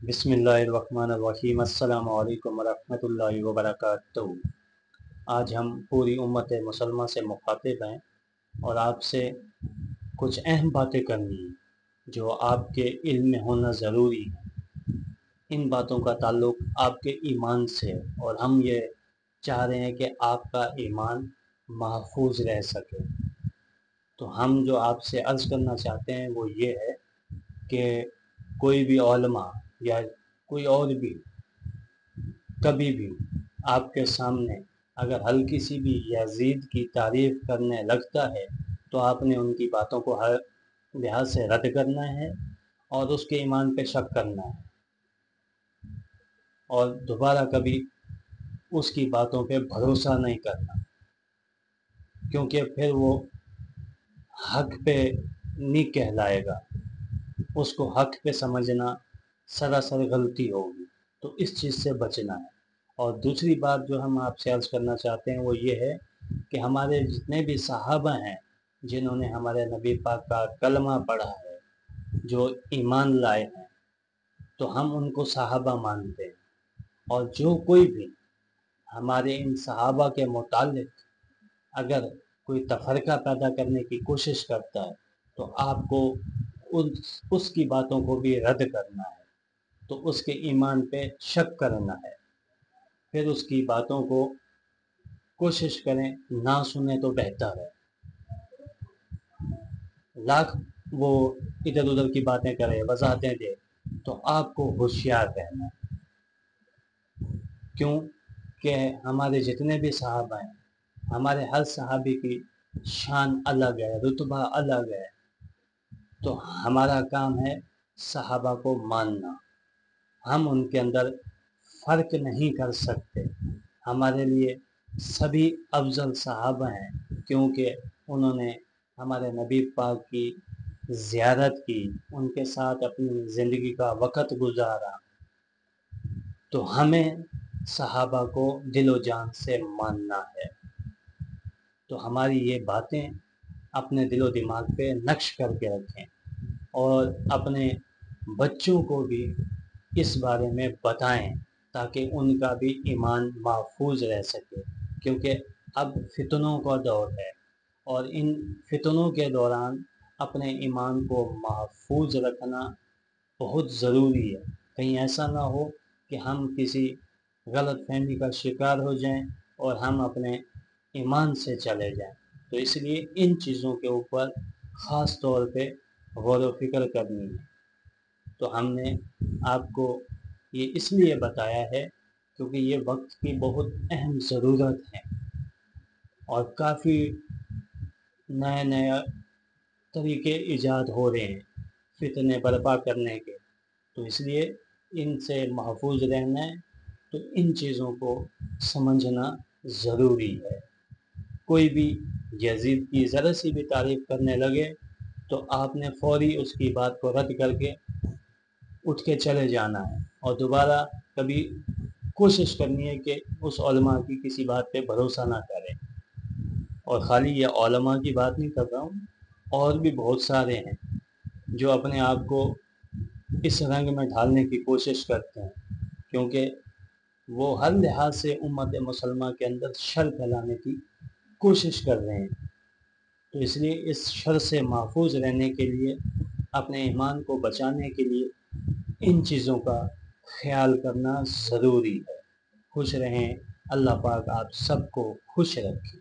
بسم اللہ الرحمن الرحیم۔ السلام علیکم ورحمۃ اللہ وبرکاتہ۔ آج ہم پوری امت مسلمہ سے مخاطب ہیں اور آپ سے کچھ اہم باتیں کرنی ہیں جو آپ کے علم میں ہونا ضروری ہے۔ ان باتوں کا تعلق آپ کے ایمان سے ہے اور ہم یہ چاہ رہے ہیں کہ آپ کا ایمان محفوظ رہ سکے۔ تو ہم جو آپ سے عرض کرنا چاہتے ہیں وہ یہ ہے کہ کوئی بھی علماء یا کوئی اور بھی کبھی بھی آپ کے سامنے اگر ہلکی سی بھی یزید کی تعریف کرنے لگتا ہے تو آپ نے ان کی باتوں کو ہر لحاظ سے رد کرنا ہے اور اس کے ایمان پہ شک کرنا ہے اور دوبارہ کبھی اس کی باتوں پہ بھروسہ نہیں کرنا، کیونکہ پھر وہ حق پہ نہیں کہلائے گا، اس کو حق پہ سمجھنا سراسر غلطی ہوگی۔ تو اس چیز سے بچنا ہے۔ اور دوسری بات جو ہم آپ سے عرض کرنا چاہتے ہیں وہ یہ ہے کہ ہمارے جتنے بھی صحابہ ہیں جنہوں نے ہمارے نبی پاک کا کلمہ پڑھا ہے، جو ایمان لائے ہیں، تو ہم ان کو صحابہ مانتے ہیں، اور جو کوئی بھی ہمارے ان صحابہ کے متعلق اگر کوئی تفرقہ پیدا کرنے کی کوشش کرتا ہے تو آپ کو اس کی باتوں کو بھی رد کرنا ہے، تو اس کے ایمان پہ شک کرنا ہے، پھر اس کی باتوں کو کوشش کریں نہ سنیں تو بہتر ہے۔ لاکھ وہ ادھر ادھر کی باتیں کرے، وضاحتیں دے، تو آپ کو ہوشیار رہنا ہے۔ کیوں کہ ہمارے جتنے بھی صحابہ ہیں، ہمارے ہر صحابی کی شان الگ ہے، رتبہ الگ ہے، تو ہمارا کام ہے صحابہ کو ماننا۔ ہم ان کے اندر فرق نہیں کر سکتے۔ ہمارے لیے سبھی افضل صحابہ ہیں، کیونکہ انہوں نے ہمارے نبی پاک کی زیارت کی، ان کے ساتھ اپنی زندگی کا وقت گزارا، تو ہمیں صحابہ کو دل و جان سے ماننا ہے۔ تو ہماری یہ باتیں اپنے دل و دماغ پہ نقش کر کے رکھیں اور اپنے بچوں کو بھی اس بارے میں بتائیں تاکہ ان کا بھی ایمان محفوظ رہ سکے، کیونکہ اب فتنوں کا دور ہے اور ان فتنوں کے دوران اپنے ایمان کو محفوظ رکھنا بہت ضروری ہے۔ کہیں ایسا نہ ہو کہ ہم کسی غلط فہمی کا شکار ہو جائیں اور ہم اپنے ایمان سے چلے جائیں۔ تو اس لیے ان چیزوں کے اوپر خاص طور پہ غور و فکر کرنی ہے۔ تو ہم نے آپ کو یہ اس لیے بتایا ہے کیونکہ یہ وقت کی بہت اہم ضرورت ہے اور کافی نئے نئے طریقے ایجاد ہو رہے ہیں فتنے برپا کرنے کے، تو اس لیے ان سے محفوظ رہنا ہے۔ تو ان چیزوں کو سمجھنا ضروری ہے۔ کوئی بھی یزید کی ذرا سی بھی تعریف کرنے لگے تو آپ نے فوری اس کی بات کو رد کر کے اٹھ کے چلے جانا ہے اور دوبارہ کبھی کوشش کرنی ہے کہ اس علماء کی کسی بات پہ بھروسہ نہ کریں۔ اور خالی یہ علماء کی بات نہیں کر رہا ہوں، اور بھی بہت سارے ہیں جو اپنے آپ کو اس رنگ میں ڈھالنے کی کوشش کرتے ہیں، کیونکہ وہ ہر لحاظ سے امت مسلمہ کے اندر شر پھیلانے کی کوشش کر رہے ہیں۔ تو اس لیے اس شر سے محفوظ رہنے کے لیے، اپنے ایمان کو بچانے کے لیے ان چیزوں کا خیال کرنا ضروری ہے۔ خوش رہیں، اللہ پاک آپ سب کو خوش رکھے۔